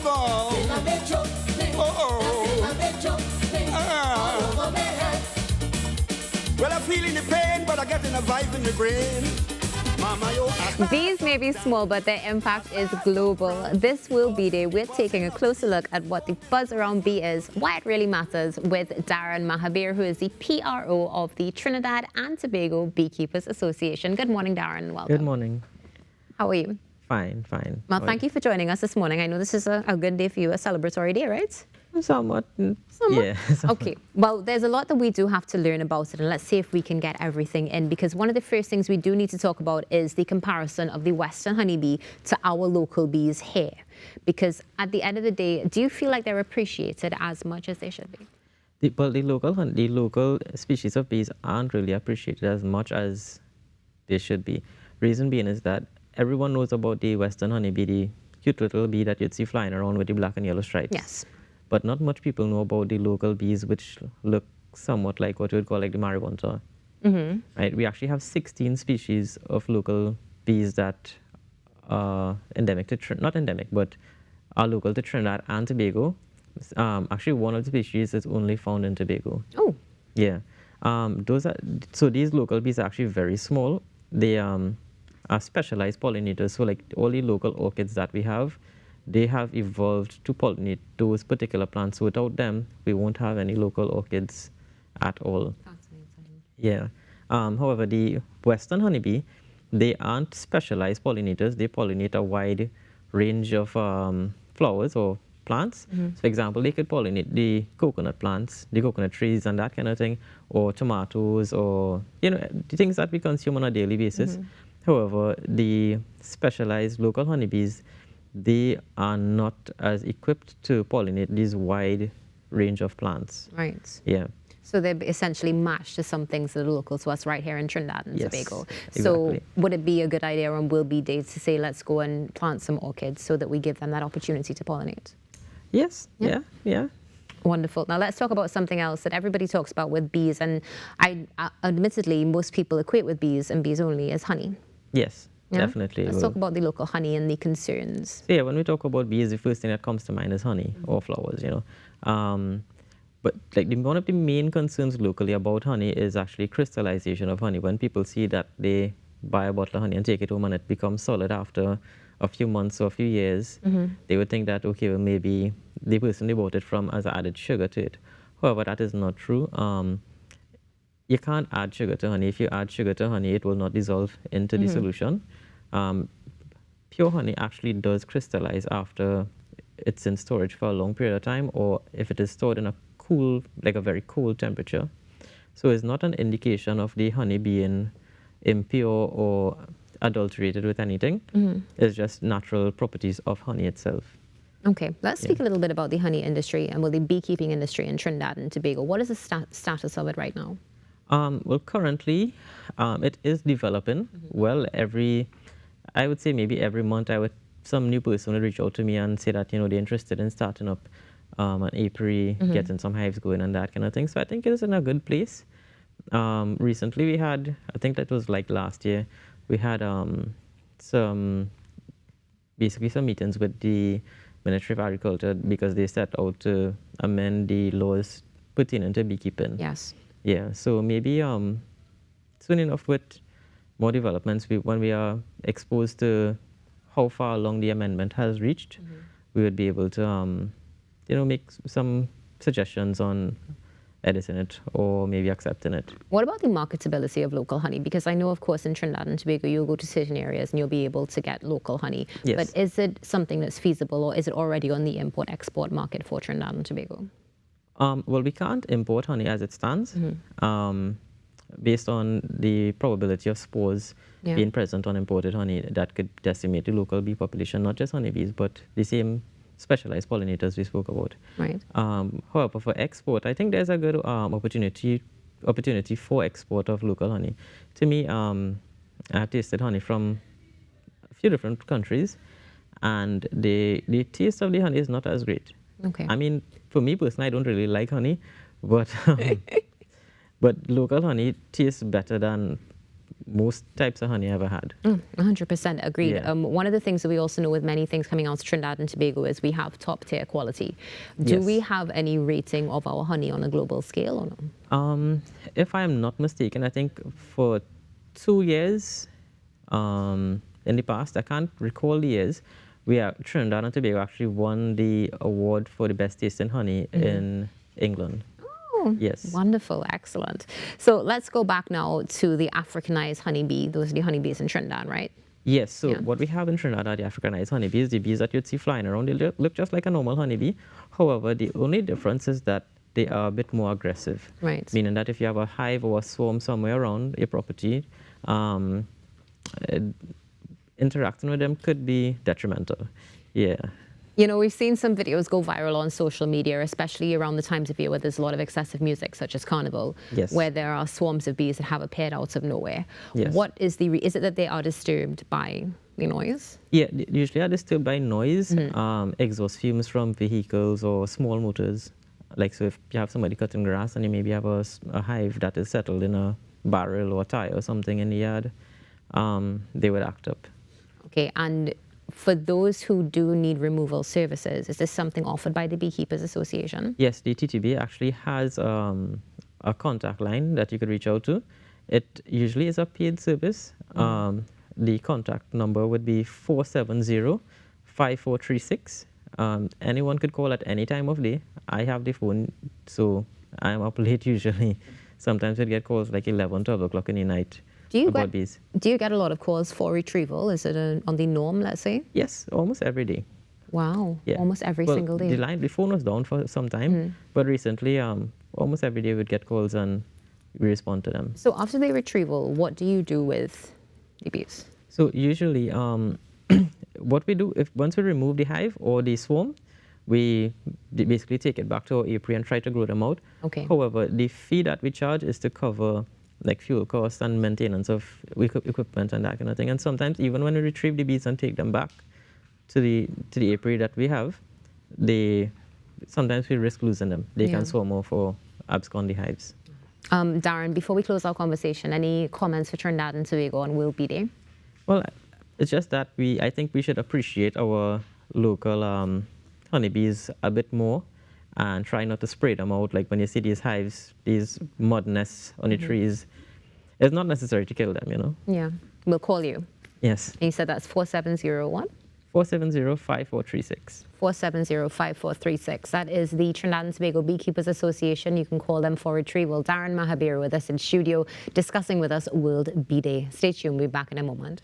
Well, I'm feeling the pain, but I'm getting a vibe in the brain. Bees may be small, but their impact is global. This World Bee Day, we're taking a closer look at what the buzz around bee is, why it really matters, with Darren Mahabir, who is the P.R.O. of the Trinidad and Tobago Beekeepers Association. Good morning, Darren. Welcome. Good morning. How are you? Fine, fine. Well, thank you for joining us this morning. I know this is a good day for you, a celebratory day, right? Somewhat. Yeah. Okay. Well, there's a lot that we do have to learn about it, and let's see if we can get everything in, because one of the first things we do need to talk about is the comparison of the Western honeybee to our local bees here. Because at the end of the day, do you feel like they're appreciated as much as they should be? The local species of bees aren't really appreciated as much as they should be. Reason being is that everyone knows about the Western honeybee, the cute little bee that you'd see flying around with the black and yellow stripes. Yes. But not much people know about the local bees, which look somewhat like what you would call like the marijuana. Right? We actually have 16 species of local bees that are endemic to, not endemic, but are local to Trinidad and Tobago. Actually, one of the species is only found in Tobago. Oh. Yeah. So these local bees are actually very small. They are specialized pollinators. So like all the local orchids that we have, they have evolved to pollinate those particular plants. So without them, we won't have any local orchids at all. Fascinating. Yeah. However, the Western honeybee, they aren't specialized pollinators. They pollinate a wide range of flowers or plants. So for example, they could pollinate the coconut plants, the coconut trees and that kind of thing, or tomatoes, or the things that we consume on a daily basis. However, the specialized local honeybees, they are not as equipped to pollinate these wide range of plants. Right. Yeah. So they're essentially matched to some things that are local to us right here in Trinidad and Tobago. Exactly. So would it be a good idea on World Bee Day to say, let's go and plant some orchids so that we give them that opportunity to pollinate? Yes. Yeah. Wonderful. Now let's talk about something else that everybody talks about with bees, and admittedly, most people equate with bees and bees only as honey. Yes. Yeah? Definitely. Let's talk about the local honey and the concerns. So yeah, when we talk about bees, the first thing that comes to mind is honey or flowers, But like one of the main concerns locally about honey is actually crystallization of honey. When people see that they buy a bottle of honey and take it home and it becomes solid after a few months or a few years, they would think that, okay, well, maybe the person they bought it from has added sugar to it. However, that is not true. You can't add sugar to honey. If you add sugar to honey, it will not dissolve into the solution. Pure honey actually does crystallize after it's in storage for a long period of time, or if it is stored in a cool, like a very cold temperature. So it's not an indication of the honey being impure or adulterated with anything. It's just natural properties of honey itself. Okay, let's speak a little bit about the honey industry and the beekeeping industry in Trinidad and Tobago. What is the status of it right now? Well, currently, it is developing. Well, I would say maybe every month, some new person would reach out to me and say that, they're interested in starting up an apiary, getting some hives going and that kind of thing. So I think it is in a good place. Recently we had, I think that was like last year, we had some meetings with the Ministry of Agriculture because they set out to amend the laws pertaining to beekeeping. Yes. Yeah, so maybe soon enough with more developments, when we are exposed to how far along the amendment has reached, we would be able to, make some suggestions on editing it or maybe accepting it. What about the marketability of local honey? Because I know, of course, in Trinidad and Tobago, you'll go to certain areas and you'll be able to get local honey. Yes. But is it something that's feasible, or is it already on the import-export market for Trinidad and Tobago? Well, we can't import honey as it stands, based on the probability of spores being present on imported honey that could decimate the local bee population, not just honeybees, but the same specialized pollinators we spoke about. Right. However, for export, I think there's a good opportunity for export of local honey. To me, I have tasted honey from a few different countries, and the taste of the honey is not as great. Okay. I mean, for me personally, I don't really like honey, but but local honey tastes better than most types of honey I ever had. 100% agreed. Yeah. One of the things that we also know with many things coming out of Trinidad and Tobago is we have top tier quality. Do we have any rating of our honey on a global scale or no? If I am not mistaken, I think for 2 years in the past, I can't recall the years, Trinidad and Tobago actually won the award for the best tasting honey in England. Yes. Wonderful, excellent. So let's go back now to the Africanized honeybee. Those are the honeybees in Trinidad, right? Yes, so what we have in Trinidad are the Africanized honeybees, the bees that you'd see flying around. They look just like a normal honeybee. However, the only difference is that they are a bit more aggressive. Right. Meaning that if you have a hive or a swarm somewhere around your property, interacting with them could be detrimental. Yeah. You know, we've seen some videos go viral on social media, especially around the times of year where there's a lot of excessive music, such as Carnival, where there are swarms of bees that have appeared out of nowhere. Yes. What is is it that they are disturbed by the noise? Yeah, they usually are disturbed by noise, exhaust fumes from vehicles or small motors. Like, so if you have somebody cutting grass and you maybe have a hive that is settled in a barrel or a tire or something in the yard, they would act up. Okay, and for those who do need removal services, is this something offered by the Beekeepers Association? Yes, the TTB actually has a contact line that you could reach out to. It usually is a paid service. The contact number would be 470-5436. Anyone could call at any time of day. I have the phone, so I'm up late usually. Sometimes we get calls like 11, 12 o'clock in the night. Do you get a lot of calls for retrieval? Is it on the norm, let's say? Yes, almost every day. Wow, yeah. Almost every single day. The phone was down for some time, but recently, almost every day we'd get calls and we respond to them. So after the retrieval, what do you do with the bees? So usually, what we do, once we remove the hive or the swarm, we basically take it back to our apiary and try to grow them out. Okay. However, the fee that we charge is to cover like fuel costs and maintenance of equipment and that kind of thing. And sometimes even when we retrieve the bees and take them back to the apiary that we have, sometimes we risk losing them. They can swarm off or abscond the hives. Darren, before we close our conversation, any comments for Trinidad and Tobago on World Bee Day? Well, it's just that I think we should appreciate our local honeybees a bit more and try not to spray them out. Like when you see these hives, these mud nests on the trees, it's not necessary to kill them, you know? Yeah. We'll call you. Yes. And you said that's 4701? 470-5436. 470-5436. That is the Trinidad and Tobago Beekeepers Association. You can call them for retrieval. Darren Mahabir with us in studio discussing with us World Bee Day. Stay tuned. We'll be back in a moment.